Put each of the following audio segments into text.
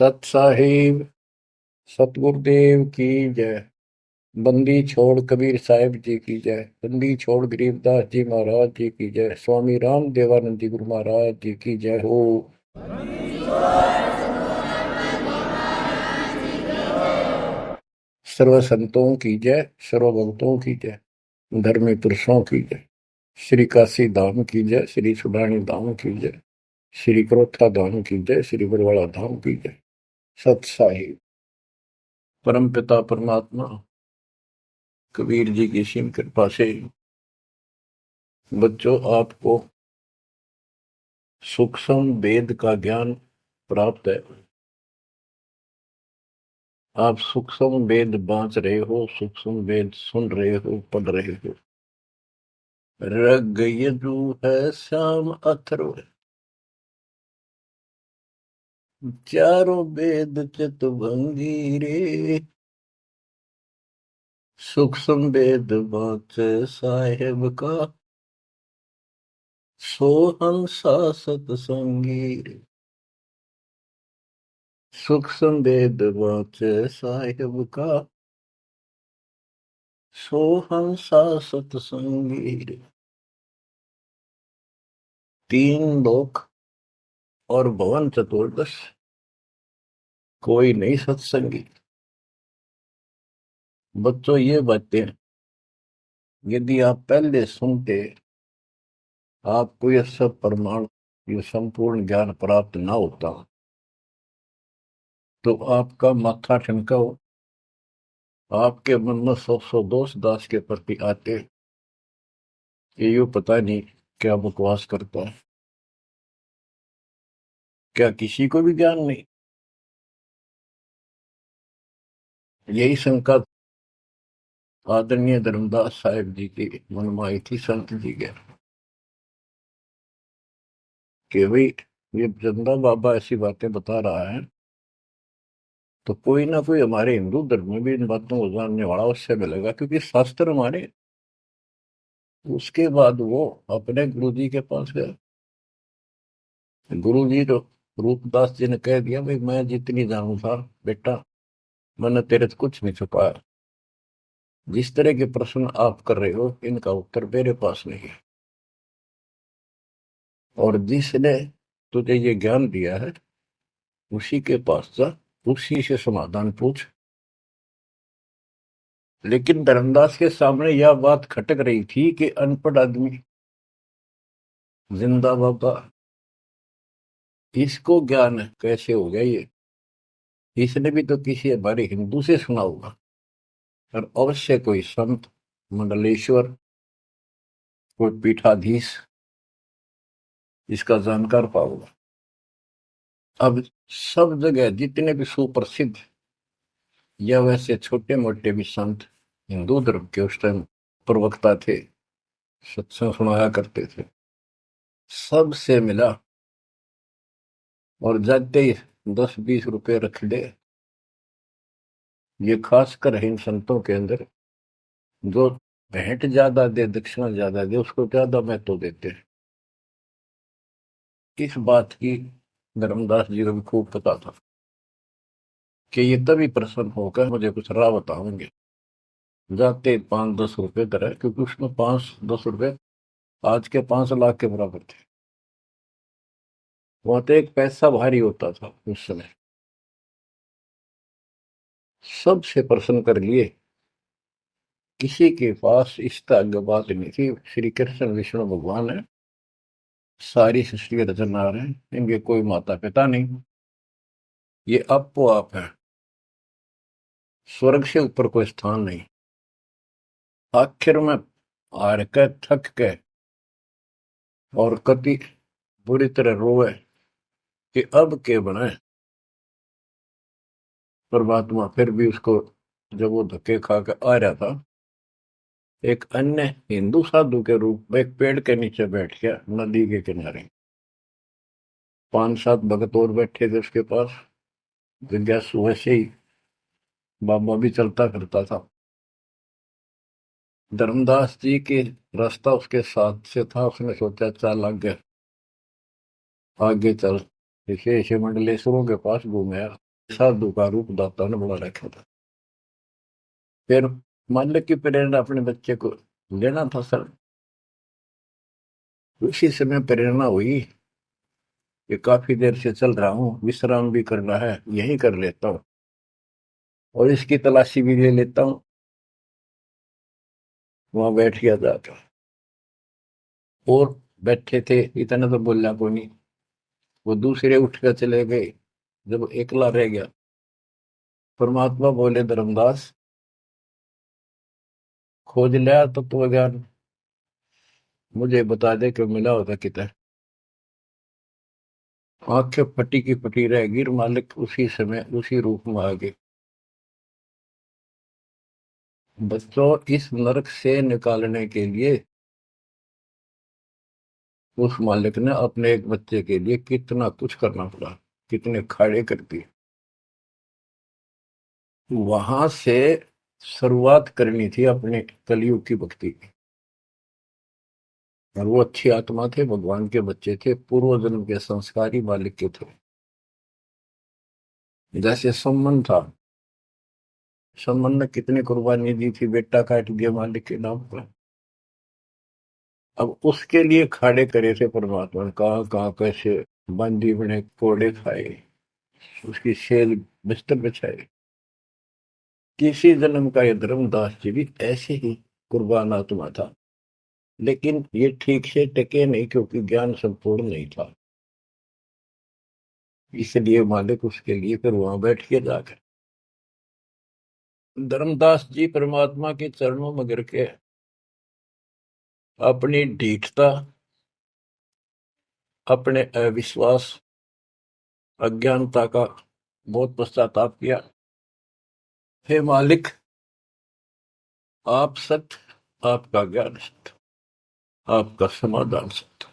सत साहिब सतगुरुदेव की जय। बंदी छोड़ कबीर साहिब जी की जय। बंदी छोड़ गरीबदास जी महाराज जी की जय। स्वामी राम देवानंद जी गुरु महाराज जी की जय हो। सर्व संतों की जय, सर्व भक्तों की जय, धर्मी पुरुषों की जय। श्री काशी धाम की जय, श्री सुडानी धाम की जय, श्री क्रोथा धाम की जय, श्री बरवाड़ा धाम की जय। सत साहिब परम पिता परमात्मा कबीर जी की सीम कृपा से बच्चों आपको सूक्ष्म वेद का ज्ञान प्राप्त है। आप सूक्ष्म वेद बांच रहे हो, सूक्ष्म वेद सुन रहे हो, पढ़ रहे हो। ऋग यजु है श्याम अथर्व, चारों वेद चितभंगी रे। सूक्ष्म वेद बांच साहेब का, सोहंसा सतसंगी रे। सूक्ष्म वेद बांच साहेब का, सोहंसा सतसंगी रे। तीन लोक और भवन चतुर्दश, कोई नहीं सत्संगी। बच्चों ये बातें यदि आप पहले सुनते, आपको यह सब प्रमाण, ये संपूर्ण ज्ञान प्राप्त ना होता तो आपका माथा ठनका हो, आपके मन में सौ दोष दास के प्रति आते कि ये पता नहीं क्या बकवास करता है, क्या किसी को भी ज्ञान नहीं। यही शंका आदरणीय धर्मदास साहिब जी की मन में आई थी संत जी के कि भाई ये चंदा बाबा ऐसी बातें बता रहा है तो कोई ना कोई हमारे हिंदू धर्म में भी इन बातों को जानने वाला उससे मिलेगा, क्योंकि शास्त्र हमारे। उसके बाद वो अपने गुरु जी के पास गया। गुरु जी तो रूपदास जी ने कह दिया, भाई मैं जितनी जानू था बेटा, मैंने तेरे से कुछ नहीं छुपाया। जिस तरह के प्रश्न आप कर रहे हो इनका उत्तर मेरे पास नहीं है, और जिसने तुझे ये ज्ञान दिया है उसी के पास जा, उसी से समाधान पूछ। लेकिन धर्मदास के सामने यह बात खटक रही थी कि अनपढ़ आदमी, जिंदा बाबा, इसको ज्ञान कैसे हो गया ये? इसने भी तो किसी हमारे हिंदू से सुना होगा, और अवश्य कोई संत, मंडलेश्वर, कोई पीठाधीश इसका जानकार पाओगे। अब सब जगह जितने भी सुप्रसिद्ध या वैसे छोटे मोटे भी संत हिंदू धर्म के उस टाइम प्रवक्ता थे, सत्संग सुनाया करते थे, सबसे मिला और जाते ही 10-20 रुपए रख ले। ये खासकर इन संतों के अंदर जो भेंट ज्यादा दे, दक्षिणा ज्यादा दे, उसको ज्यादा महत्व देते हैं। इस बात की धर्मदास जी को भी खूब पता था कि ये तभी प्रसन्न होकर मुझे कुछ राह बताओगे। जाते 5-10 रुपए दर, क्योंकि उसमें 5-10 रुपए आज के 5 लाख के बराबर थे। वहां तो एक पैसा भारी होता था उस समय। सबसे प्रसन्न कर लिए, किसी के पास इस तरह बात नहीं थी। श्री कृष्ण विष्णु भगवान है, सारी सृष्टि के रचनहार हैं, इनके कोई माता पिता नहीं, ये आपो आप है, स्वर्ग से ऊपर कोई स्थान नहीं। आखिर में हार के, थक के और कति बुरी तरह रोए कि अब के बने। परमात्मा फिर भी उसको, जब वो धक्के खा के आ रहा था, एक अन्य हिंदू साधु के रूप में एक पेड़ के नीचे बैठ गया नदी के किनारे। 5-7 भगत और बैठे थे उसके पास। जिज्ञासु वैसे ही बाबा भी चलता फिरता था। धर्मदास जी के रास्ता उसके साथ से था, उसने सोचा चल आगे, आगे चल। इसे मंडलेश्वरों के पास घूमे। साधु का रूप दाता ने बड़ा रखा था। फिर मालिक की प्रेरणा अपने बच्चे को लेना था सर। उसी समय प्रेरणा हुई कि काफी देर से चल रहा हूँ, विश्राम भी करना है, यही कर लेता हूँ और इसकी तलाशी भी ले लेता हूँ। वहां बैठ गया जाकर और बैठे थे, इतना तो बोलना को नहीं। वो दूसरे उठ कर चले गए। जब एकला रह गया, परमात्मा बोले, धर्मदास खोज लिया तत्व ज्ञान, मुझे बता दे कि मिला होता कितना। आंखें फटी की फटी रह गिर, मालिक उसी समय उसी रूप में आ गए। बच्चों, इस नरक से निकालने के लिए उस मालिक ने अपने एक बच्चे के लिए कितना कुछ करना पड़ा, कितने खाड़े कर दिए। वहां से शुरुआत करनी थी अपने कलयुग की भक्ति की। और वो अच्छी आत्मा थे, भगवान के बच्चे थे, पूर्व जन्म के संस्कारी मालिक के थे। जैसे सम्मन था, सम्मन ने कितनी कुर्बानी दी थी, बेटा काट दिया मालिक के नाम पर। अब उसके लिए खाड़े करे थे परमात्मा ने, कहाँ कहाँ कैसे बंदी बने, कोड़े खाए, उसकी सेल बिस्तर बिछाए। किसी जन्म का ये धर्मदास जी भी ऐसे ही कुर्बान आत्मा था, लेकिन ये ठीक से टिके नहीं क्योंकि ज्ञान संपूर्ण नहीं था। इसलिए मालिक उसके लिए फिर वहां बैठ के जाकर धर्मदास जी परमात्मा के चरणों में गिर के अपनी ढीठता, अपने अविश्वास, अज्ञानता का बहुत पश्चाताप किया। हे मालिक, आप सत्य, आपका ज्ञान सत्य, आपका समाधान सत्य।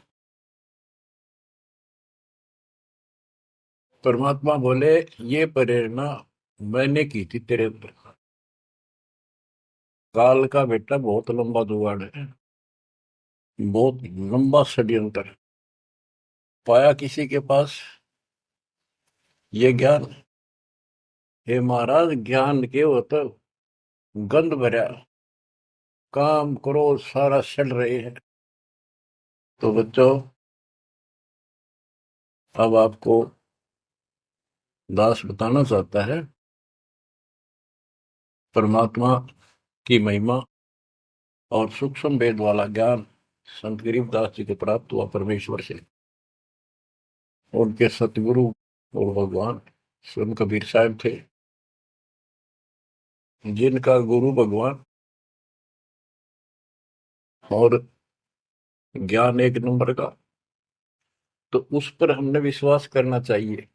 परमात्मा बोले, ये प्रेरणा मैंने की थी तेरे अंदर। काल का बेटा बहुत लंबा जुगाड़ है, बहुत लंबा षड्यंत्र है। पाया किसी के पास ये ज्ञान, हे महाराज, ज्ञान के वो तो गंध भरा, काम करो सारा सड़ रहे हैं। तो बच्चों, अब आपको दास बताना चाहता है परमात्मा की महिमा और सूक्ष्म वेद वाला ज्ञान संत गरीबदास जी को प्राप्त हुआ परमेश्वर से। उनके सतगुरु और भगवान स्वयं कबीर साहब थे, जिनका गुरु भगवान और ज्ञान एक नंबर का। तो उस पर हमने विश्वास करना चाहिए,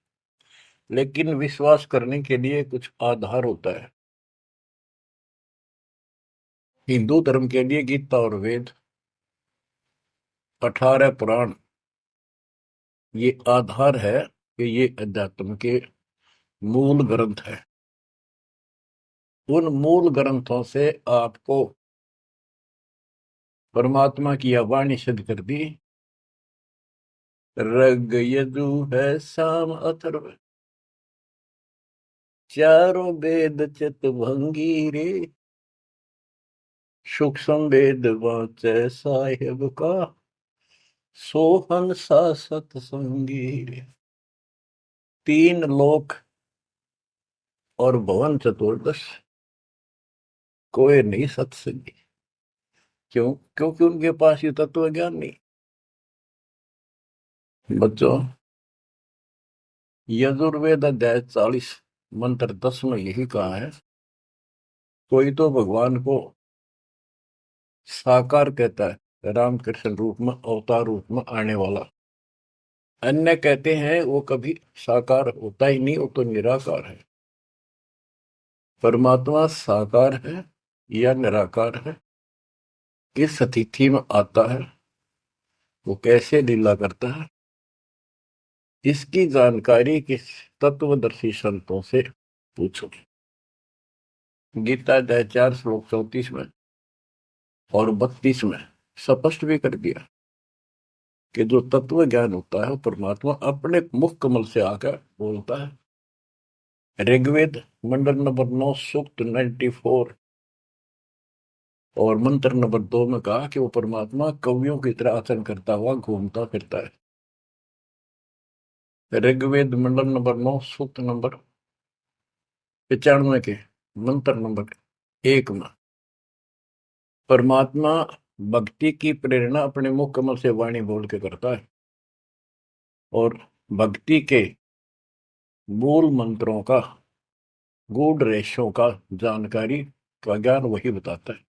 लेकिन विश्वास करने के लिए कुछ आधार होता है। हिंदू धर्म के लिए गीता और वेद, 18 पुराण, ये आधार है कि ये अध्यात्म के मूल ग्रंथ है। उन मूल ग्रंथों से आपको परमात्मा की वाणी सिद्ध कर दी। ऋग यजु है साम अथर्व, चारों वेद चित भंगी रे, सूक्ष्म वेद वाचे साहेब का, सोहन सा सतसंगी रे। तीन लोक और भवन चतुर्दश, कोई नहीं सत्संगी। क्यों? क्योंकि उनके पास ये तत्व ज्ञान नहीं। बच्चों, यजुर्वेद अध्याय 40 मंत्र 10 में यही कहा है, कोई तो भगवान को साकार कहता है, रामकृष्ण रूप में, अवतार रूप में आने वाला। अन्य कहते हैं वो कभी साकार होता ही नहीं, वो तो निराकार है। परमात्मा साकार है या निराकार है, किस स्थिति में आता है, वो कैसे लीला करता है, इसकी जानकारी किस तत्वदर्शी संतों से पूछो। गीता अध्याय 4 श्लोक 34 में और 32 में स्पष्ट भी कर दिया कि जो तत्व ज्ञान होता है, परमात्मा अपने मुख कमल से आकर बोलता है। ऋग्वेद मंडल नंबर 9 सूक्त 94 और मंत्र नंबर 2 में कहा कि वो परमात्मा कवियों की तरह आचरण करता हुआ घूमता फिरता है। ऋग्वेद मंडल नंबर 9 सूक्त नंबर 95 के मंत्र नंबर 1 में परमात्मा भक्ति की प्रेरणा अपने मुख कमल से वाणी बोल के करता है और भक्ति के मूल मंत्रों का गूढ़ रहस्यों का जानकारी का ज्ञान वही बताता है।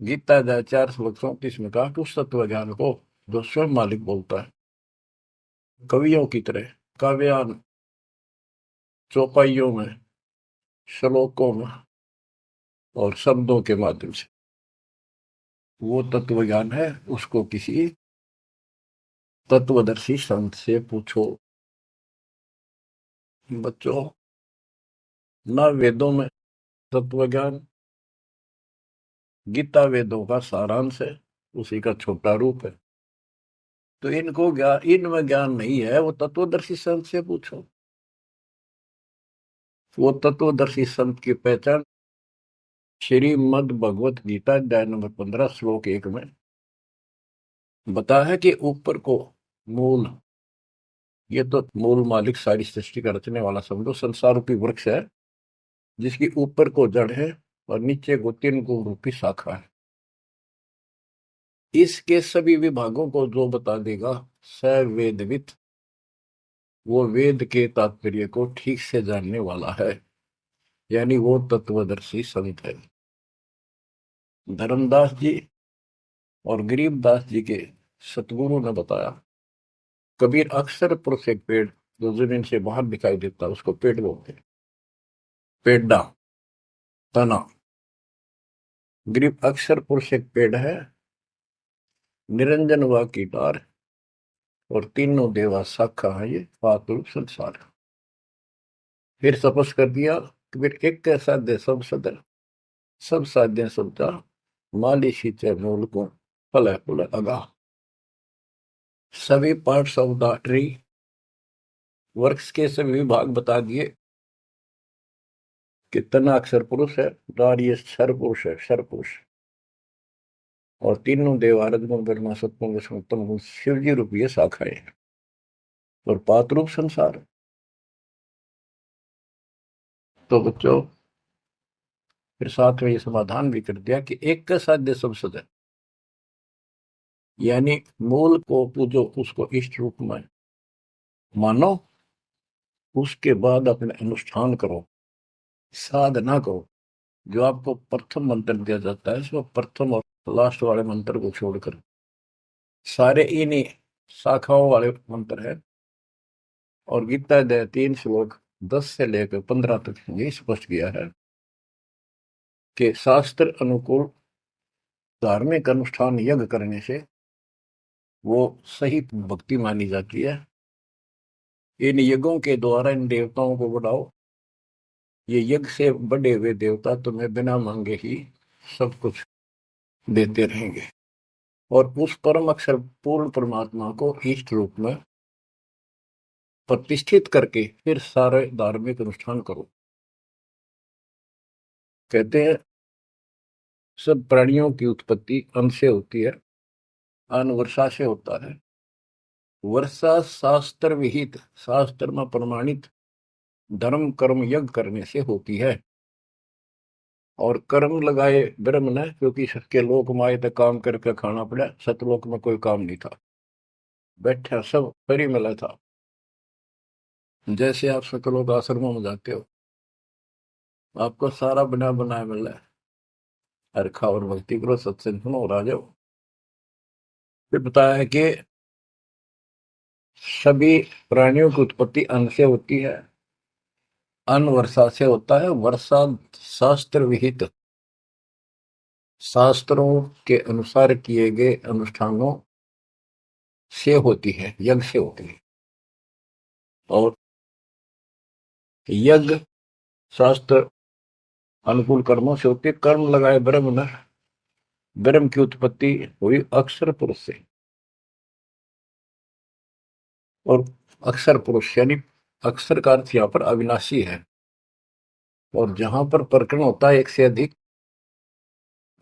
गीता अध्याय 4:34 में कहा कि उस तत्व ज्ञान को जो स्वयं मालिक बोलता है, कवियों की तरह काव्यान चौपाइयों में, श्लोकों में और शब्दों के माध्यम से वो तत्व ज्ञान है, उसको किसी तत्वदर्शी संत से पूछो। बच्चों, ना वेदों में तत्व ज्ञान, गीता वेदों का सारांश है, उसी का छोटा रूप है। तो इनको ज्ञान, इनमें ज्ञान नहीं है, वो तत्वदर्शी संत से पूछो। वो तत्वदर्शी संत की पहचान श्रीमद् भगवत गीता अध्याय नंबर 15 श्लोक 1 में बता है कि ऊपर को मूल, ये तो मूल मालिक सारी सृष्टि का रचने वाला समझो, संसार रूपी वृक्ष है जिसकी ऊपर को जड़ है और नीचे को 3 गुण रूपी शाखा है। इसके सभी विभागों को जो बता देगा स वेदविद, वो वेद के तात्पर्य को ठीक से जानने वाला है, यानी वो तत्वदर्शी संत है। धर्मदास जी और गरीबदास जी के सतगुरु ने बताया, कबीर अक्सर पुरुष एक पेड़ जो जमीन से बाहर दिखाई देता उसको पेड़ बोलते हैं, पेड़ा, तना। गरीब अक्सर पुरुष एक पेड़ है, निरंजन व कीटार और तीनों देवा शाखा है, ये पातुल संसार। फिर तपस कर दिया कबीर, एक कैसा दे सब सदर, सब साध्य सबदा, माली सींचे मूल को, फल फूल अगा। सभी parts of the tree, works के सभी विभाग बता दिए कि तना अक्षर पुरुष है, डार ये क्षर पुरुष है, क्षर पुरुष, और तीनों देव आरजगुण ब्रह्मा सत्पुरुष विष्णु गुण शिव जी रूपी शाखाएं और पात रूप संसार। तो बच्चों, फिर साथ में ये समाधान भी कर दिया कि एक का साध्य सब सद है, यानी मूल को पूजो, उसको इष्ट रूप में मानो, उसके बाद अपने अनुष्ठान करो, साधना करो। जो आपको प्रथम मंत्र दिया जाता है, इसमें प्रथम और लास्ट वाले मंत्र को छोड़कर सारे इन्हीं शाखाओं वाले मंत्र है। और गीता अध्याय 3 श्लोक 10 से लेकर 15 तक ये स्पष्ट किया है कि शास्त्र अनुकूल धार्मिक अनुष्ठान यज्ञ करने से वो सही भक्ति मानी जाती है। इन यज्ञों के द्वारा इन देवताओं को बढ़ाओ, ये यज्ञ से बढ़े हुए देवता तुम्हें बिना मांगे ही सब कुछ देते रहेंगे। और उस परम अक्षर पूर्ण परमात्मा को इष्ट रूप में प्रतिष्ठित करके फिर सारे धार्मिक अनुष्ठान करो। कहते हैं सब प्राणियों की उत्पत्ति अन्न से होती है, अन्न वर्षा से होता है। वर्षा शास्त्र विहित, शास्त्र में प्रमाणित धर्म कर्म यज्ञ करने से होती है। और कर्म लगाए ब्रह्म ने, क्योंकि सबके लोक माए तक काम करके खाना पड़ा, सतलोक में कोई काम नहीं था, बैठा सब फरी मिला था। जैसे आप सतलोक आश्रमों में जाते हो, आपको सारा बना बनाया मिल रहा है, हर खाओ और भक्ति करो, सत्संग सुनो और आ जाओ। फिर बताया है कि सभी प्राणियों की उत्पत्ति अन्न से होती है, अन्न वर्षा से होता है। वर्षा शास्त्र विहित, शास्त्रों के अनुसार किए गए अनुष्ठानों से होती है, यज्ञ से होती है। और यज्ञ शास्त्र अनुकूल कर्मों से होती है। कर्म लगाए ब्रह्म ने, ब्रह्म की उत्पत्ति हुई अक्षर पुरुष से, और अक्षर पुरुष यानी अक्षर का अर्थ यहाँ पर अविनाशी है, और जहां पर प्रकरण होता है एक से अधिक,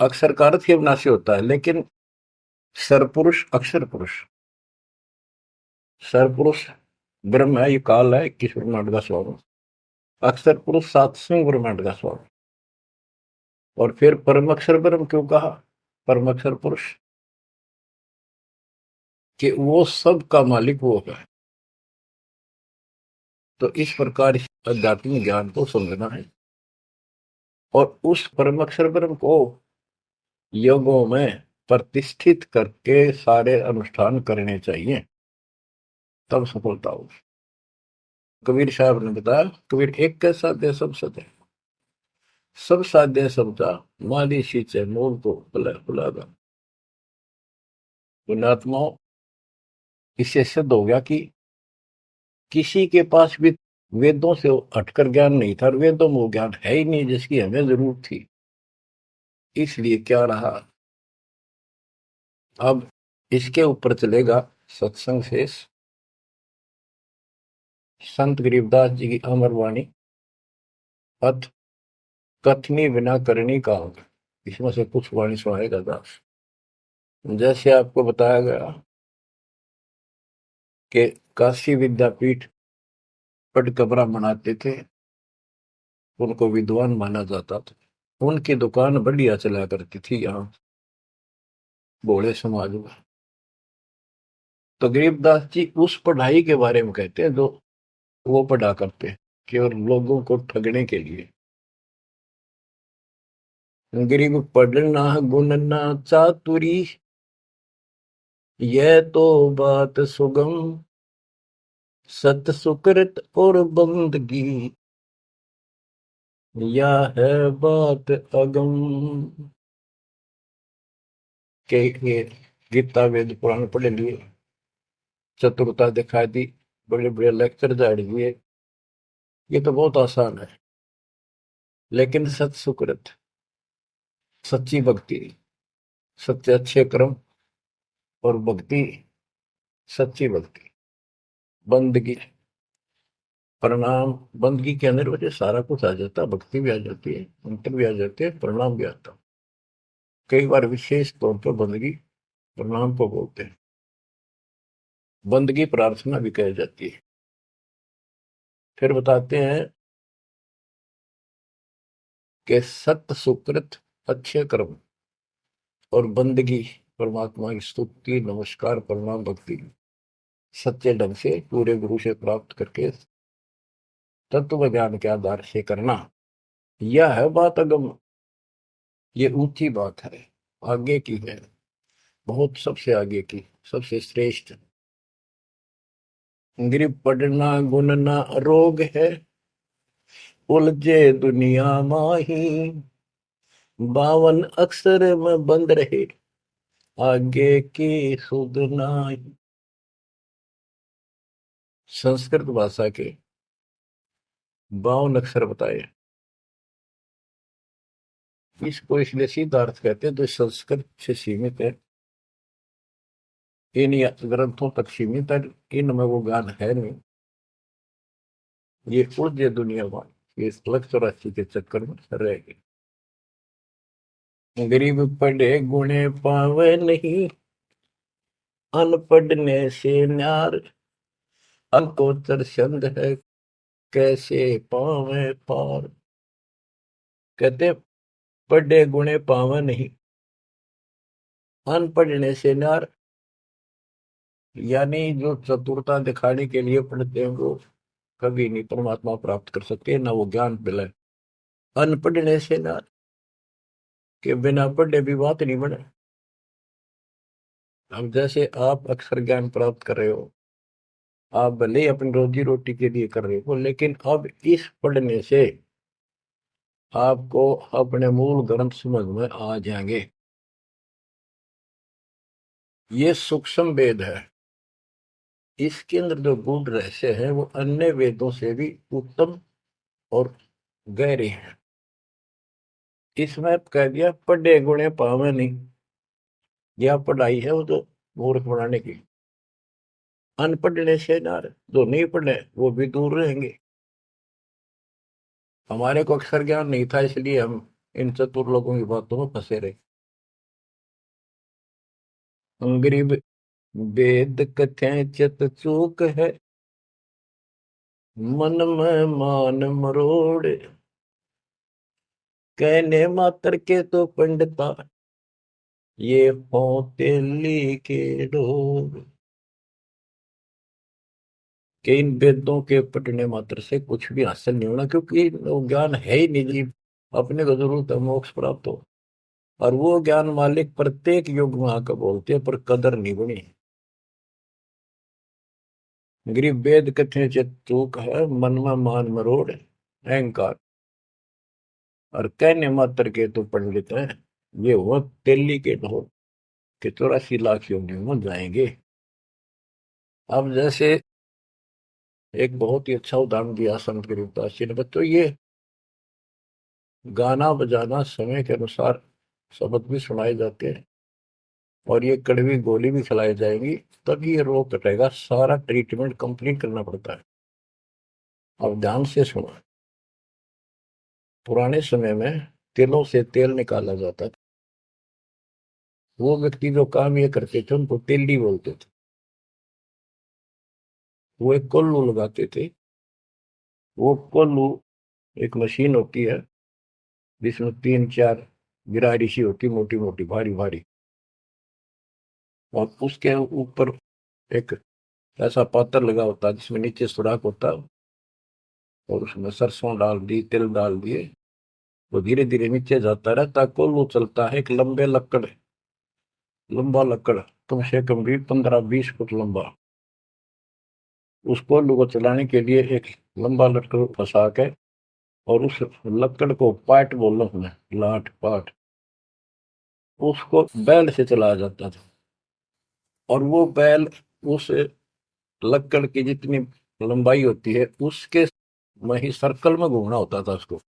अक्षर का अर्थ ही अविनाशी होता है। लेकिन सरपुरुष अक्षर पुरुष, सरपुरुष ब्रह्म है, ये काल है 21 ब्रह्मांड का स्वामी, अक्षर पुरुष 7वें ब्रह्मांड का स्वामी। और फिर परम अक्षर ब्रह्म क्यों कहा, परम अक्षर पुरुष, कि वो सब का मालिक वो है। तो इस प्रकार आध्यात्मिक ज्ञान को समझना है, और उस परम अक्षर ब्रह्म को योगों में प्रतिष्ठित करके सारे अनुष्ठान करने चाहिए, तब सफलता हो। कबीर साहब ने बताया, कबीर एक कैसा दे सब सदे, सब साध्य समझा, माली सींचे मूल को बुलागा। पुण्यात्माओं, इससे सिद्ध हो गया कि किसी के पास भी वेदों से हटकर ज्ञान नहीं था, और वेदों में वो ज्ञान है ही नहीं जिसकी हमें जरूरत थी। इसलिए क्या रहा, अब इसके ऊपर चलेगा सत्संग शेष, संत गरीबदास जी की अमर वाणी, अथ कथनी बिना करनी का होगा। इसमें से कुछ वाणी सुनाएगा दास। जैसे आपको बताया गया कि काशी विद्यापीठ पढ़ कबरा बनाते थे, उनको विद्वान माना जाता था, उनकी दुकान बढ़िया चला करती थी यहाँ भोले समाज में। तो गरीबदास जी उस पढ़ाई के बारे में कहते हैं जो वो पढ़ा करते हैं, केवल लोगों को ठगने के लिए। गरीब पढ़ना गुण ना चातुरी, यह तो बात सुगम, सत सुकृत और बंदगी, या है बात अगम। के गीता वेद पुराण पढ़े लिए, चतुरता दिखा दी, बड़े बड़े लेक्चर झाड़ दिए, ये तो बहुत आसान है। लेकिन सत सुकृत, सच्ची भक्ति, सच्चे अच्छे कर्म, और भक्ति, सच्ची भक्ति, बंदगी, प्रणाम, बंदगी के अंदर वजह सारा कुछ आ जाता, भक्ति भी आ जाती है, मंत्र भी आ जाते हैं, प्रणाम भी आता। कई बार विशेष तौर पर बंदगी प्रणाम को बोलते हैं, बंदगी प्रार्थना भी कही जाती है। फिर बताते हैं कि सत्य सुकृत, अच्छे कर्म, और बंदगी, परमात्मा की स्तुति, नमस्कार, प्रणाम, भक्ति, सच्चे ढंग से पूरे गुरु से प्राप्त करके तत्व ज्ञान के आधार से करना, यह है बात अगम। ये ऊंची बात है, आगे की है, बहुत सबसे आगे की, सबसे श्रेष्ठ। गिर पड़ना गुण ना रोग है, उलझे दुनिया माही, 52 अक्षर में बंद रहे, आगे की सुध नाही। संस्कृत भाषा के 52 अक्षर बताए। इसको इसलिए सीधा अर्थ कहते हैं जो संस्कृत से सीमित है, इन ग्रंथों तक सीमित है, इनमें वो ज्ञान है नहीं। ये उलझे दुनिया में, ये लक्ष्य 84 के चक्कर में रह गए। गरीब पढ़े गुणे पावे नहीं, अनपढ़ ने से न्यार, अंकोतर छंद है, कैसे पावे पार। कहते पढ़े गुणे पावे नहीं, अनपढ़ने से न्यार, यानी जो चतुरता दिखाने के लिए पढ़ते हैं वो कभी नहीं परमात्मा प्राप्त कर सकते, ना वो ज्ञान मिले। अनपढ़ने से न्यार, के बिना पढ़े भी बात नहीं बने। अब जैसे आप अक्षर ज्ञान प्राप्त कर रहे हो, आप भले ही अपनी रोजी रोटी के लिए कर रहे हो, लेकिन अब इस पढ़ने से आपको अपने मूल ग्रंथ समझ में आ जाएंगे। ये सूक्ष्म वेद है, इसके अंदर जो गूढ़ रहस्य है वो अन्य वेदों से भी उत्तम और गहरे हैं। इसमें कह दिया पढ़े गुणे पावे नहीं, यह पढ़ाई है वो तो मूर्ख बनाने की। अनपढ़ने से ना जो नहीं पढ़े वो भी दूर रहेंगे। हमारे को अक्षर ज्ञान नहीं था, इसलिए हम इन चतुर लोगों की बातों में फंसे रहे। गरीब वेद कथें चित चूक है, मन में मान मरोड़, कहने मात्र के तो पंडिता, ये होते के डोर। कि इन वेदों के पढ़ने मात्र से कुछ भी हासिल नहीं होना, क्योंकि वो ज्ञान है ही नहीं जी। अपने को जरूरत है मोक्ष प्राप्त हो, और वो ज्ञान मालिक प्रत्येक युग में आकर बोलते हैं, पर कदर नहीं बनी। गरीब वेद कथे चित चूक है, मन में मान मरोड़, अहंकार, और कहने मात्र के तो पंडित है, ये हुआ तेली के ढोल के 84 लाख योनियों में जाएंगे। अब जैसे एक बहुत ही अच्छा उदाहरण दिया संत गरीबदास जी ने, बच्चों ये गाना बजाना समय के अनुसार शब्द भी सुनाए जाते हैं, और ये कड़वी गोली भी खिलाई जाएगी, तभी ये रोग कटेगा। सारा ट्रीटमेंट कंप्लीट करना पड़ता है। अब ध्यान से सुनो। पुराने समय में तिलों से तेल निकाला जाता था। वो व्यक्ति जो काम ये करते थे उनको तेली बोलते थे। वो एक कोल्लू लगाते थे। वो कोल्लू एक मशीन होती है जिसमें 3 4 गिरारी सी होती, मोटी मोटी भारी भारी, और उसके ऊपर एक ऐसा पात्र लगा होता है जिसमें नीचे सुराख होता है, और उसमें सरसों डाल दी, तिल डाल दिए, वो धीरे धीरे नीचे जाता रहता। कोल्लू चलता है एक लंबे लकड़, लंबा लकड़, कम से कम भी 15 20 फुट लंबा। उस कोल्लू को चलाने के लिए एक लंबा लकड़ फंसा के, और उस लकड़ को पाट बोलो हमें, लाट पाट, उसको बैल से चलाया जाता था। और वो बैल उस लकड़ की जितनी लंबाई होती है उसके में ही सर्कल में घूमना होता था उसको।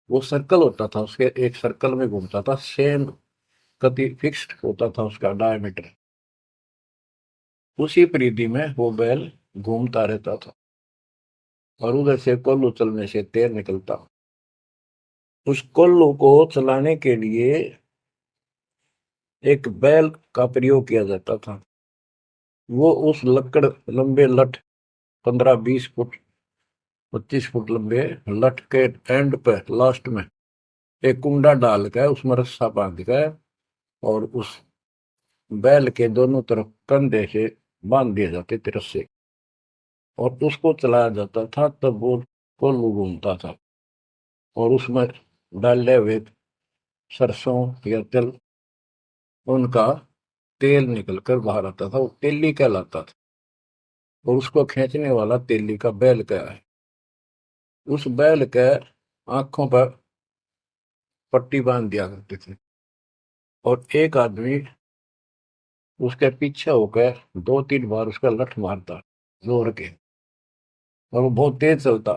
वो सर्कल होता था उसके, एक सर्कल में घूमता था, सेम कति फिक्स्ड होता था उसका डायमीटर। उसी परिधि में वो बैल घूमता रहता था, और उधर से कोल्लू चलने से तेल निकलता। उस कोल्लू को चलाने के लिए एक बैल का प्रयोग किया जाता था। वो उस लकड़ लंबे लठ, 15 20 फुट 25 फुट लंबे लठ के एंड पे लास्ट में एक कुंडा डाल कर उसमें रस्सा बांध कर, और उस बैल के दोनों तरफ कंधे से बांध दिए जाते थे रस्से, और उसको चलाया जाता था। तब वो कोल्लू घूमता था, और उसमें डाले हुए सरसों या तिल, उनका तेल निकलकर बाहर आता था। वो तेली कहलाता था, और उसको खींचने वाला तेली का बैल का है। उस बैल के आंखों पर पट्टी बांध दिया करते थे, और एक आदमी उसके पीछे होकर 2 3 बार उसका लठ मारता जोर के, और वो बहुत तेज चलता।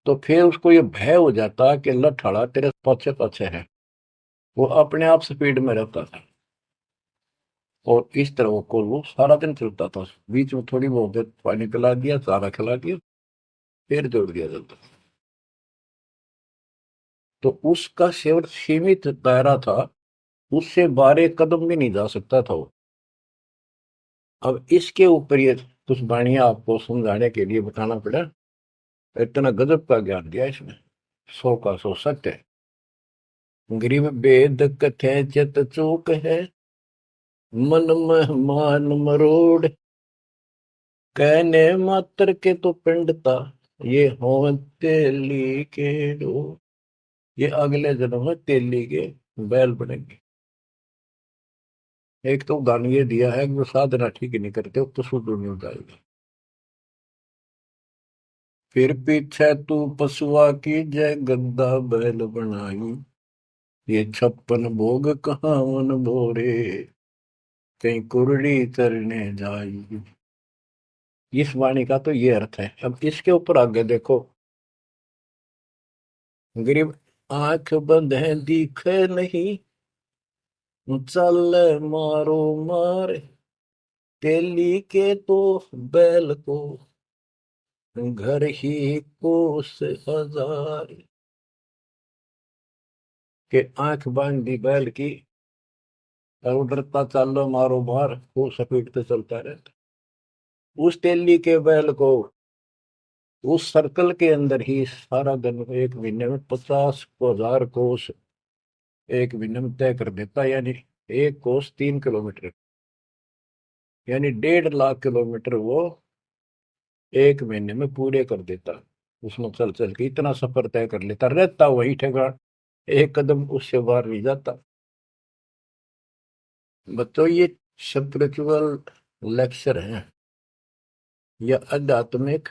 तो फिर उसको ये भय हो जाता कि लठाड़ा तेरे पीछे पीछे है। वो अपने आप स्पीड में रहता था, और इस तरह वो सारा दिन चलता था। बीच में थोड़ी बहुत देर पानी पिला दिया, चारा खिला दिया, फिर जोड़ दिया जाता। तो उसका केवल सीमित दायरा था, उससे 12 कदम भी नहीं जा सकता था वो। अब इसके ऊपर ये कुछ वाणियां आपको समझाने के लिए बताना पड़ा। इतना गजब का ज्ञान दिया इसमें, 100 का 100 सत्य है। गरीब वेद कथे चित चूक है, मन में मान मरोड़, कहने मात्र के तो पिंडता, ये हो तेली के डो। ये अगले जन्म में तेली के बैल बनेंगे। एक तो उदाहरण ये दिया है कि वो साधना ठीक नहीं करते तो शुद्ध नहीं हो जाएगा। फिर पीछे तू पशुआ की जय, गद्दा बैल बनाई, ये 56 भोग कहाँ मन भोरे, कहीं कुरड़ी चरने जाई। इस वाणी का तो ये अर्थ है। अब इसके ऊपर आगे देखो। गरीब आंख बंद है दिखे नहीं, चल मारो मार, तेली के तो बैल को घर ही कोस हजार, के आंख बांध दी बैल की और डरता चालो मारो मार, वो सपीटते चलता रहता। उस तेली के बैल को उस सर्कल के अंदर ही सारा दिन, एक महीने में 50,000 कोस एक महीने में तय कर देता, यानी एक कोस 3 किलोमीटर, यानी 1.5 लाख किलोमीटर वो एक महीने में पूरे कर देता। उसमें चल चल के इतना सफर तय कर लेता, रहता वही ठेकान, एक कदम उससे बाहर नहीं जाता। बच्चों ये स्पिरिचुअल लेक्चर है या आध्यात्मिक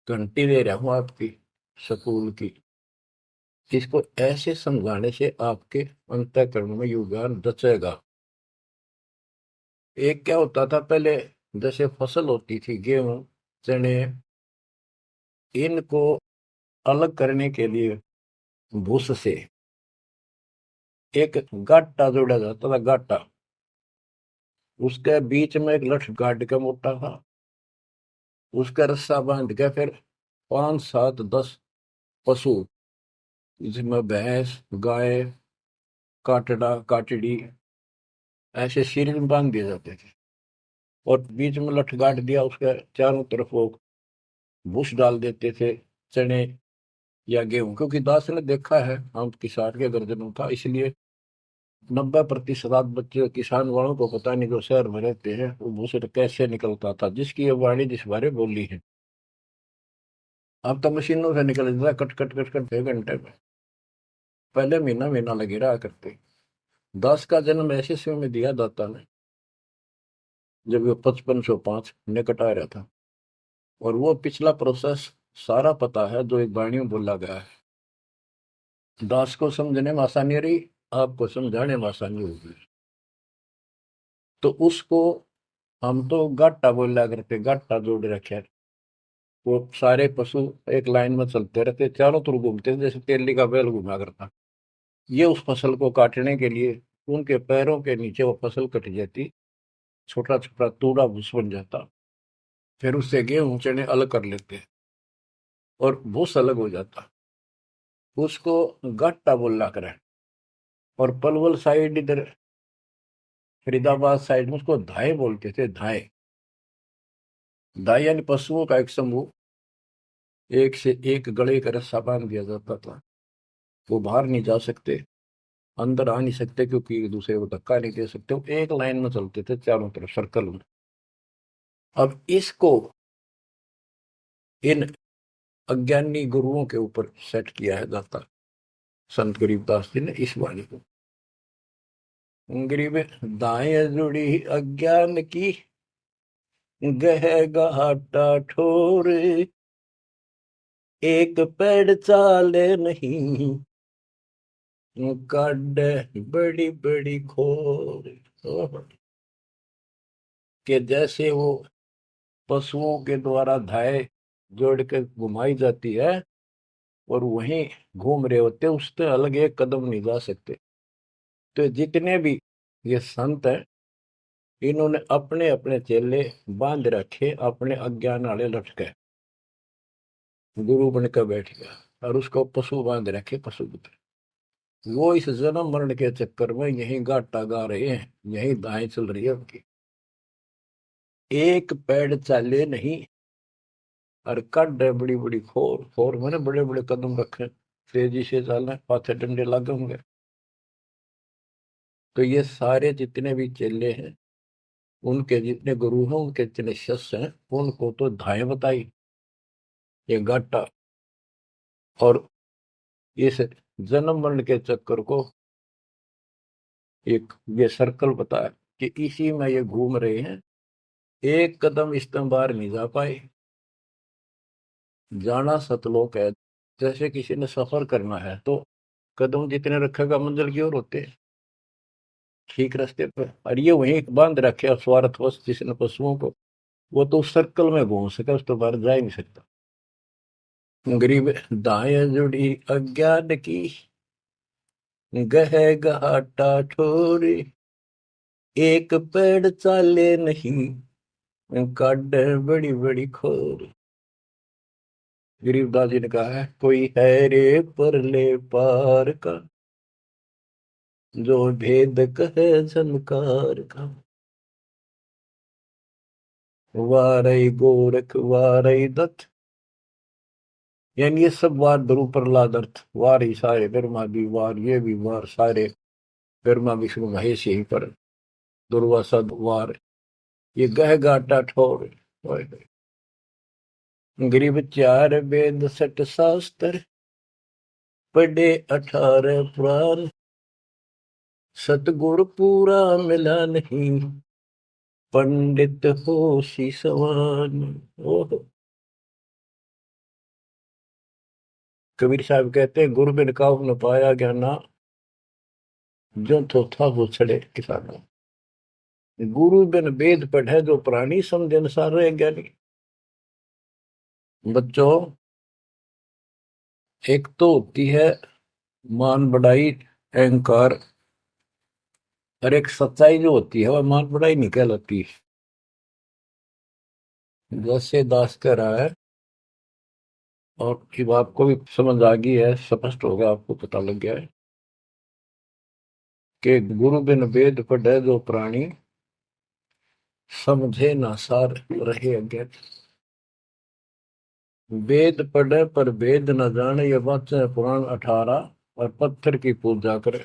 घंटी दे रहा हूं आपकी स्कूल की। इसको ऐसे समझाने से आपके अंतःकरण में योगदान रचेगा। एक क्या होता था पहले, जैसे फसल होती थी गेहूं चने, इनको अलग करने के लिए भूस से एक गाटा जोड़ा जाता था, गाटा। उसके बीच में एक लठ गाड़ के मोटा था, उसका रस्सा बांध के फिर 5 7 10 पशु, जिसमें भैंस गाय काटड़ा काटड़ी ऐसे सीरीज में बांध दिए जाते थे, और बीच में लठ गाड़ दिया, उसके चारों तरफ वो भूस डाल देते थे, चने या गेहूं। क्योंकि दास ने देखा है, हम किसान के गर्जनों था, इसलिए 90% बच्चे किसान वालों को पता नहीं, जो शहर में रहते हैं, वो भूस कैसे निकलता था, जिसकी ये वाणी जिस बारे बोली है। अब तो मशीनों से निकल जाता है, कट कट कट कट 6 घंटे में। पहले महीना महीना लगे रहा करते। दास का जन्म ऐसे समय में दिया दाता ने जब वो 5505 निकट आ रहा था, और वो पिछला प्रोसेस सारा पता है जो एक वाणी में बोला गया है। दास को समझने में आसानी रही, आपको समझाने में आसानी होगी। तो उसको हम तो गाटा बोला करते, गाटा जोड़ रखे है। वो सारे पशु एक लाइन में चलते रहते, चारों तरफ घूमते थे, जैसे तेली का बैल घुमा करता। ये उस फसल को काटने के लिए उनके पैरों के नीचे वो फसल कट जाती, छोटा छोटा तूड़ा भूस बन जाता। फिर उससे गेहूं चने अलग कर लेते और भूस अलग हो जाता। उसको गट्टा बोला करें। और पलवल साइड इधर फरीदाबाद साइड में उसको धाए बोलते थे, धाए। धाए यानी पशुओं का एक समूह, एक से एक गले का रस्सा बांध दिया जाता था। वो बाहर नहीं जा सकते, अंदर आ नहीं सकते, क्योंकि एक दूसरे को धक्का नहीं दे सकते। वो एक लाइन में चलते थे चारों तरफ सर्कल में। अब इसको इन अज्ञानी गुरुओं के ऊपर सेट किया है दाता संत गरीबदास जी ने इस वाणी को। गरीब दाएं जुड़ी अज्ञान की, गह घाटा ठोर, एक पेड़ चाले नहीं, काट बड़ी बड़ी खोर। के जैसे वो पशुओं के द्वारा धाय जोड़ के घुमाई जाती है, और वहीं घूम रहे होते, उससे अलग एक कदम नहीं जा सकते। तो जितने भी ये संत हैं, इन्होंने अपने अपने चेले बांध रखे, अपने अज्ञान वाले लटके। गुरु बनकर बैठ गया और उसको पशु बांध रखे, पशु पुत्र। वो इस जन्म मरण के चक्कर में यही गाटा गा रहे हैं, यही दाएं चल रही है उनकी। एक पेड़ चाले नहीं, और कड है बड़ी बड़ी खोर। खोर मैंने बड़े बड़े कदम रखे, तेजी से चलना, पाथे डंडे लगे होंगे। तो ये सारे जितने भी चेले हैं, उनके जितने गुरु हैं, उनके जितने शिष्य हैं, उनको तो धाए बताई, ये गाटा। और इस जन्म मरण के चक्कर को एक ये सर्कल बताया कि इसी में ये घूम रहे हैं, एक कदम इस तरह बाहर नहीं जा पाए। जाना सतलोक है। जैसे किसी ने सफर करना है तो कदम जितने रखेगा मंजिल की ओर होते हैं, ठीक रास्ते पर। और ये वहीं बांध रखे और स्वार्थवश जिसने पशुओं को, वो तो उस सर्कल में घूम सके, उस तो बाहर जा ही नहीं सकता। गरीब दाएं जुड़ी अज्ञान की, गह घाटा ठोरी, एक पेड़ चाले नहीं, काटे बड़ी बड़ी खोर। गरीबदास जी ने कहा है, कोई है रे परले पार का, जो भेद कहे झनकार का। वारई गोरख वारई दत्त, यानी ये सब वार ध्रुव प्रहलाद अर्थ, वार ही सारे, ब्रह्मा भी वार, ये भी वार, सारे ब्रह्मा विष्णु महेश यहीं पर, दुर्वासा वार, ये गह गाटा ठोर। ओए होए। गरीब चार वेद सठ शास्त्र, पढ़े 18 पुराण, सतगुर पूरा मिला नहीं, पंडित हो सी सवान। ओह, कबीर साहब कहते हैं, गुरु बिन काहू न पाया ज्ञाना, जो तो था वो छड़े किसाना। गुरु बिन वेद पढ़े जो प्राणी, समझ अनुसार रहे ज्ञानी। बच्चों, एक तो होती है मान बढ़ाई, अहंकार, और एक सच्चाई जो होती है वह मान बढ़ाई नहीं कहलाती। जैसे दास कह रहा है, और जब आपको भी समझ आ गई है, स्पष्ट होगा, आपको पता लग गया है कि गुरु बिन वेद पढ़े जो प्राणी, समझे ना सार रहे अज्ञान। वेद पढ़े पर वेद न जाने, ये वाचे पुराण 18, और पत्थर की पूजा करे।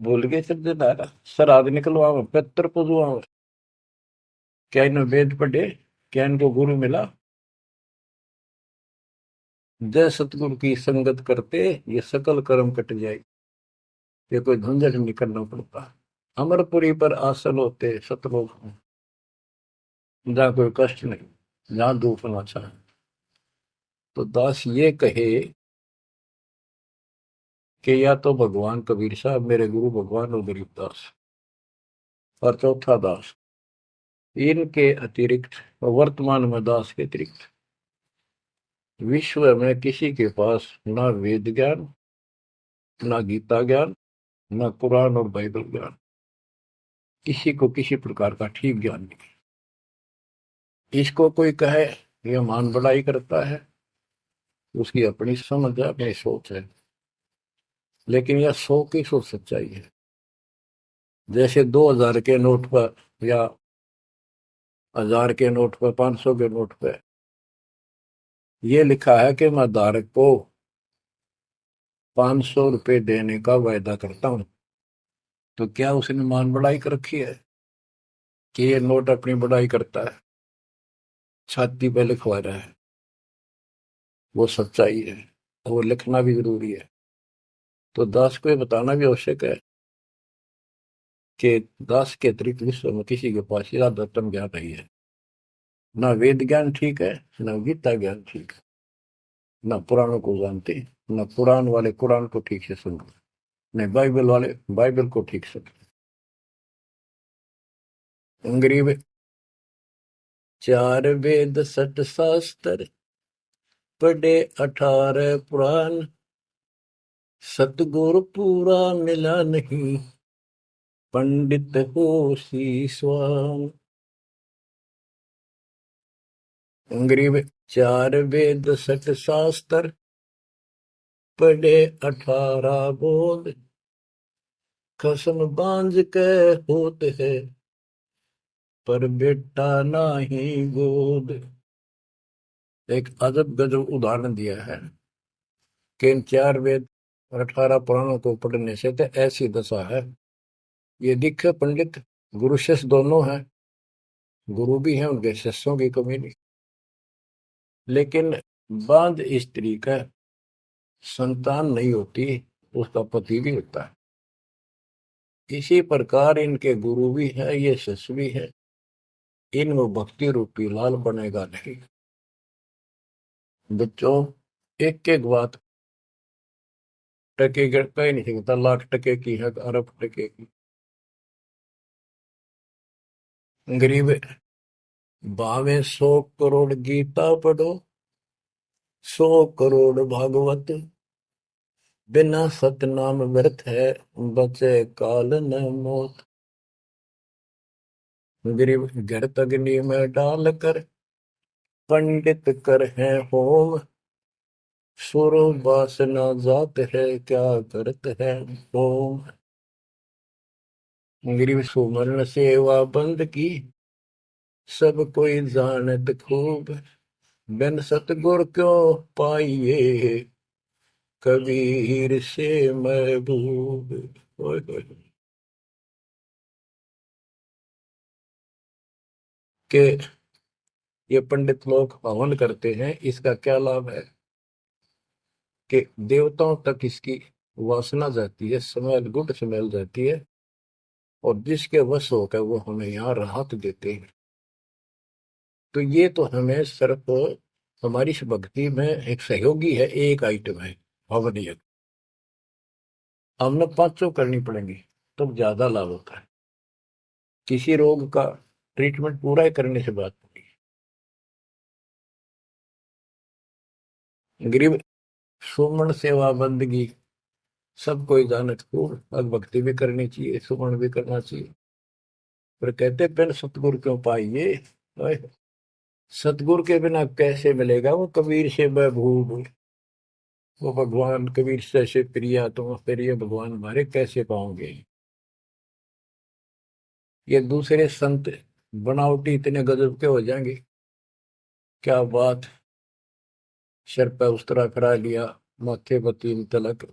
भूल गए सब दादा, सर आदि निकलवा पत्थर पूजवा। क्या इन्हें वेद पढ़े, क्या इनको गुरु मिला? जय सतगुरु की संगत करते, ये सकल कर्म कट जाए, ये कोई झंझट नहीं करना पड़ता। अमरपुरी पर आसन होते सतलोक में, जहाँ कोई कष्ट नहीं, जहाँ दुख ना चाहे। तो दास ये कहे कि या तो भगवान कबीर साहब मेरे गुरु भगवान और गरीबदास, और चौथा दास, इनके अतिरिक्त, वर्तमान में दास के अतिरिक्त विश्व में किसी के पास ना वेद ज्ञान, ना गीता ज्ञान, ना कुरान और बाइबल ज्ञान, किसी को किसी प्रकार का ठीक ज्ञान नहीं। इसको कोई कहे ये मान बढ़ाई करता है, उसकी अपनी समझ है, अपनी सोच है, लेकिन यह 100% सच्चाई है। जैसे 2000 के नोट पर, या 1000 के नोट पर, 500 के नोट पर यह लिखा है कि मैं धारक को 500 रुपए देने का वायदा करता हूं, तो क्या उसने मान बढ़ाई कर रखी है कि ये नोट अपनी बढ़ाई करता है, छाती पे लिखवा रहा है? वो सच्चाई है, वो लिखना भी जरूरी है। तो दास को ये बताना भी आवश्यक है कि दास के अतिरिक्त विश्व में किसी के पास ज्यादातर ज्ञान नहीं है। ना वेद ज्ञान ठीक है, ना गीता ज्ञान ठीक है, ना पुराणों को जानते, ना पुराण वाले कुरान को ठीक से सुनते, नहीं बाइबल वाले बाइबल को ठीक से। गरीब चार वेद सठ शास्त्र, पढ़े 18 पुराण, सतगुरु पूरा मिला नहीं, पंडित हो शीशवान। गरीब चार वेद सठ शास्त्र, पढ़े 18 बोध, कसम बांझ के होत है, पर बेटा नाही गोद। एक अजब गजब उदाहरण दिया है कि इन 4 वेद और 18 पुराणों को पढ़ने से तो ऐसी दशा है, ये दिखे पंडित गुरु शिष्य दोनों हैं, गुरु भी हैं, उनके शिष्यों की कमी नहीं, लेकिन बांझ स्त्री का संतान नहीं होती, उसका पति भी होता है। इसी प्रकार इनके गुरु भी है, ये शिष्य भी है, इनमें भक्ति रूपी लाल बनेगा नहीं। बच्चों, एक एक बात टके का ही नहीं सकता, लाख टके की है, अरब टके की। गरीब भावे 100 करोड़ गीता पढ़ो, 100 करोड़ भागवत, बिना सतनाम व्यर्थ है, बचे काल न मौत। गिरिव घृत अग्नि में डालकर पंडित कर है होम। सुर वासना जात है क्या करत है होम। गिरिव सुमरण सेवा बंद की सब कोई जानत खूब। बिन सतगुर क्यों पाइए कबीर से महबूब। ओए होए। के ये पंडित लोग हवन करते हैं, इसका क्या लाभ है कि देवताओं तक इसकी वासना जाती है, स्मेल, गुड स्मेल जाती है, और जिसके वश होकर वो हमें यहाँ राहत देते हैं। तो ये तो हमें सिर्फ हमारी इस भक्ति में एक सहयोगी है, एक आइटम है हवन यज्ञ। हमने पांचों करनी पड़ेंगी तब ज्यादा लाभ होता है। किसी रोग का ट्रीटमेंट पूरा ही करने से बात होती है। गरीब सुमन सेवा बंदगी सब कोई जानत खूब। अब भक्ति भी करनी चाहिए, सुमन भी करना चाहिए। पर कहते बिन सतगुरु क्यों पाइए। ओए, सतगुरु के बिना कैसे मिलेगा वो कबीर से महबूब। वो भगवान कबीर से प्रिया तुम प्रिय भगवान हमारे कैसे पाओगे। ये दूसरे संत बनावटी इतने गजब के हो जाएंगे, क्या बात। सिर पे उस्तरा करा लिया, माथे पर 3 तिलक,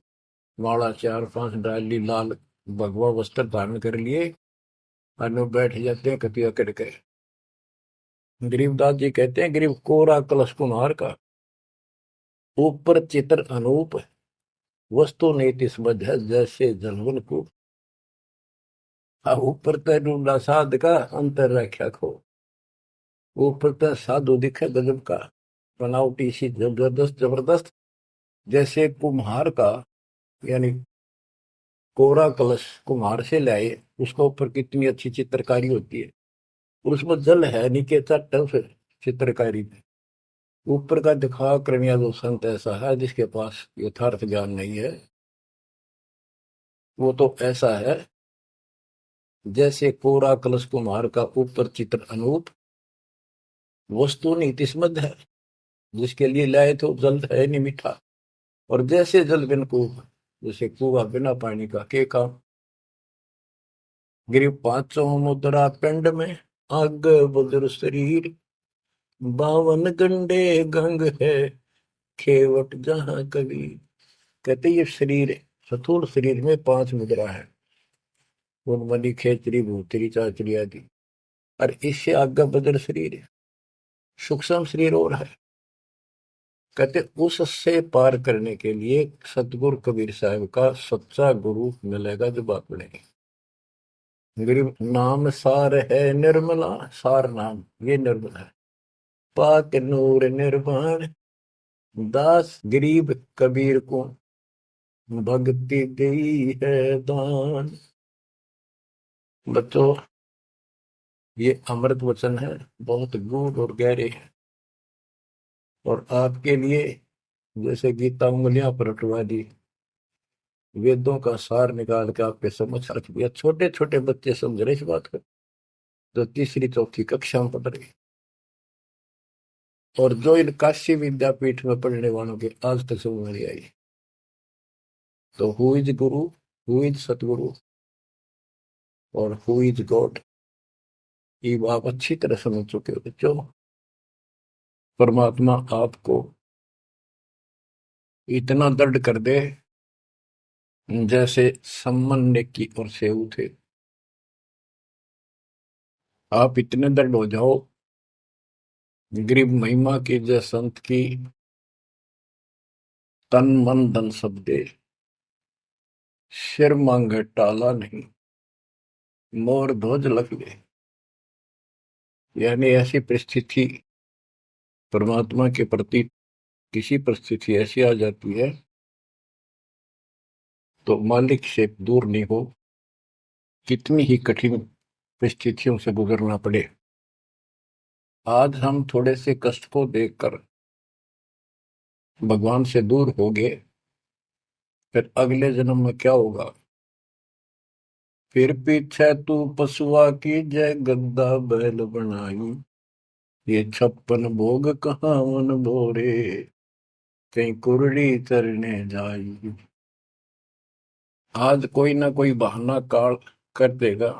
माला 4-5 डाल ली, लाल भगवा वस्त्र धारण कर लिए, और बैठ जाते हैं कतिया करके। गरीबदास जी कहते हैं गरीब कोरा कलश कुम्हार का, ऊपर चित्र अनूप, वस्तु नीति समझ है जैसे जलवन को। ऊपर तो ढूंढा साध का, अंतर रख्या खो। ऊपर तो साधु दिखे गजब का, बनावटी सी जबरदस्त जबरदस्त, जैसे कुम्हार का, यानी कोरा कलश कुम्हार से लाए, उसका ऊपर कितनी अच्छी चित्रकारी होती है, और उसमें जल है नीचे चट्ट उस चित्रकारी में। ऊपर का दिखा क्रमिया जो संत ऐसा है जिसके पास यथार्थ ज्ञान नहीं है, वो तो ऐसा है जैसे कोरा कलश कुम्हार का, ऊपर चित्र अनूप, वस्तु नीतिस्मद है, जिसके लिए लाए तो जल है नहीं मीठा। और जैसे जल बिन कुआं, जैसे कुआं बिना पानी का के काम। गिरि 500 मुद्रा पिंड में, आग बुदर शरीर, 52 गंडे गंग है, खेवट जहां कबीर। कहते ये शरीर, स्थूल शरीर में 5 मुद्रा है, उनमनी खेचरी भूतरी चाचरी आदि। और इससे आगे बदर शरीर है, सूक्ष्म शरीर और है। कहते उससे पार करने के लिए सतगुरु कबीर साहब का सच्चा गुरु मिलेगा जो बात बनेगी। गरीब नाम सार है निर्मला, सार नाम ये निर्मल है, पाक नूर निर्वाण, दास गरीब कबीर को भक्ति दी है दान। बच्चों, ये अमृत वचन है, बहुत गूढ़ और गहरे है, और आपके लिए जैसे गीता उंगलियां पर उठवा दी, वेदों का सार निकाल के आपके समझ रख दिया। छोटे छोटे बच्चे समझ रहे इस बात को, जो तीसरी चौथी कक्षा में पढ़ रहे, और जो इन काशी विद्यापीठ में पढ़ने वालों के आज तक समझ नहीं आई। तो who is Guru, who is सतगुरु, और हु इज गॉड, ये आप अच्छी तरह समझ चुके हो बच्चों। परमात्मा आपको इतना दृढ़ कर दे जैसे सम्मन की ओर से थे। आप इतने दृढ़ हो जाओ, गरीब महिमा की जय संत की, तन मन धन सब दे, सिर मांगे टाला नहीं, मोर ध्वज लग गए। यानी ऐसी परिस्थिति परमात्मा के प्रति, किसी परिस्थिति ऐसी आ जाती है तो मालिक से दूर नहीं हो, कितनी ही कठिन परिस्थितियों से गुजरना पड़े। आज हम थोड़े से कष्ट को देखकर भगवान से दूर हो गए, फिर अगले जन्म में क्या होगा, फिर पीछे तू पशुआ की जय, गद्दा बैल बनाई। ये 56 भोग कहाँ मन भोरे, कहीं कुरड़ी चरने जाई। आज कोई ना कोई बहाना काल कर देगा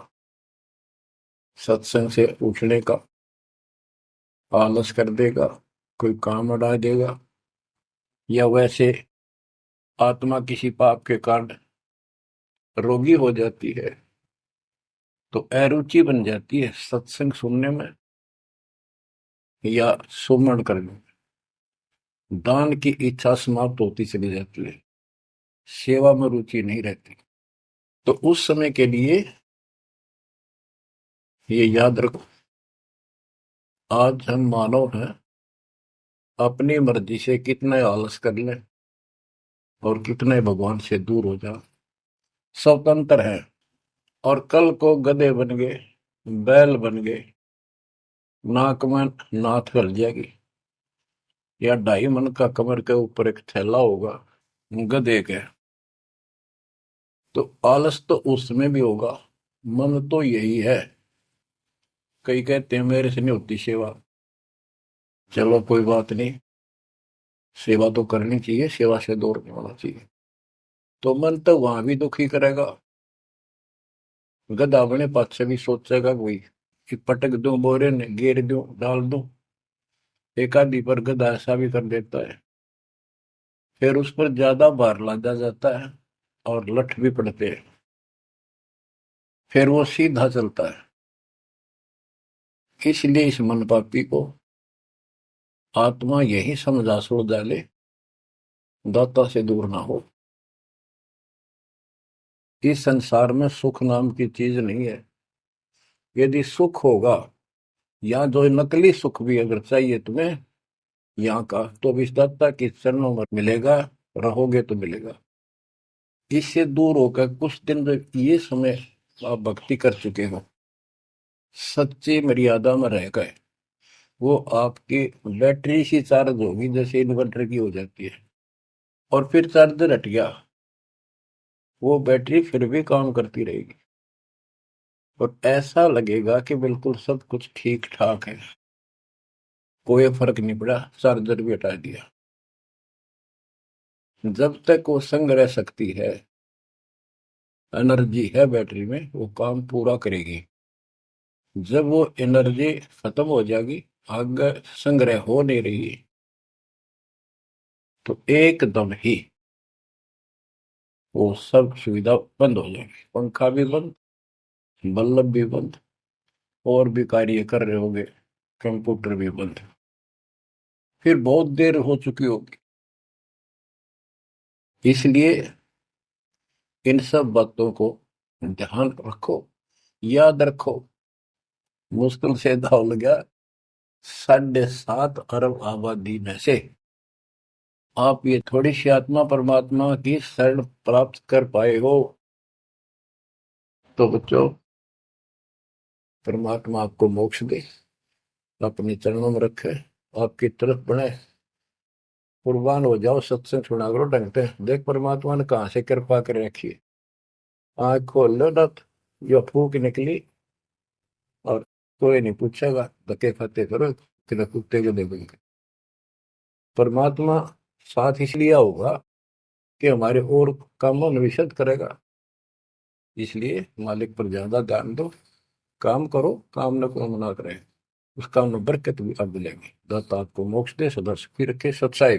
सत्संग से उठने का, आलस कर देगा, कोई काम अड़ा देगा, या वैसे आत्मा किसी पाप के कारण रोगी हो जाती है तो अरुचि बन जाती है सत्संग सुनने में या सुमरण करने में। दान की इच्छा समाप्त होती चली जाती है, सेवा में रुचि नहीं रहती। तो उस समय के लिए ये याद रखो, आज हम मानव हैं, अपनी मर्जी से कितने आलस कर लें और कितने भगवान से दूर हो जाए, स्वतंत्र है। और कल को गधे बन गए, बैल बन गए, नाक में नाथ कर जाएगी, या 2.5 मन का कमर के ऊपर एक थैला होगा गधे के, तो आलस तो उसमें भी होगा। मन तो यही है। कई कहते हैं मेरे से नहीं होती सेवा, चलो कोई बात नहीं, सेवा तो करनी चाहिए, सेवा से दौड़ने वाला चाहिए। तो मन तो वहां भी दुखी करेगा, गधा अपने पास से भी सोचेगा कोई कि पटक दूं बोरे ने, गेर दूं, डाल दूं। एक आदि पर गधा ऐसा भी कर देता है, फिर उस पर ज्यादा भार लादा जाता है और लठ भी पड़ते हैं, फिर वो सीधा चलता है। इसलिए इस मन पापी को आत्मा यही समझा सो डाले, दाता से दूर ना हो। इस संसार में सुख नाम की चीज नहीं है। यदि सुख होगा, या जो नकली सुख भी अगर चाहिए तुम्हें यहाँ का, तो भी दाता के चरणों में मिलेगा, रहोगे तो मिलेगा। इससे दूर होकर कुछ दिन जब ये समय आप भक्ति कर चुके हो, सच्ची मर्यादा में रह गए, वो आपकी बैटरी सी चार्ज होगी जैसे इन्वर्टर की हो जाती है, और फिर चार्जर हट गया, वो बैटरी फिर भी काम करती रहेगी और ऐसा लगेगा कि बिल्कुल सब कुछ ठीक ठाक है, कोई फर्क नहीं पड़ा, चार्जर भी हटा दिया। जब तक वो संग्रह शक्ति है, एनर्जी है बैटरी में, वो काम पूरा करेगी। जब वो एनर्जी खत्म हो जाएगी, आगे संग्रह हो नहीं रही, तो एकदम ही वो सब सुविधा बंद हो जाएगी, पंखा भी बंद, बल्ब भी बंद, और भी कार्य कर रहे होंगे, कंप्यूटर भी बंद, फिर बहुत देर हो चुकी होगी। इसलिए इन सब बातों को ध्यान रखो, याद रखो। मुश्किल से दाव लगा 7.5 अरब आबादी में से आप ये थोड़ी सी आत्मा परमात्मा की शरण प्राप्त कर पाए हो। तो बच्चों, परमात्मा आपको मोक्ष दे, अपने चरणों में रखे, आपकी तरफ बढ़े, कुर्बान हो जाओ, सत्संग सुना करो ढंग से। देख परमात्मा ने कहां से कृपा कर रखी है। आँख खोल लो ना, जो फूक निकली, और कोई नहीं पूछेगा, धक्के खाते करो कि कुत्ते को देखेंगे। परमात्मा साथ इसलिए होगा कि हमारे और कामों में विशद करेगा। इसलिए मालिक पर ज्यादा ध्यान दो, काम करो, काम न को मना करें, उस काम में बरकत भी अब मिलेगी। दाता आपको मोक्ष दे, सदा सुखी रखे, सत्साई।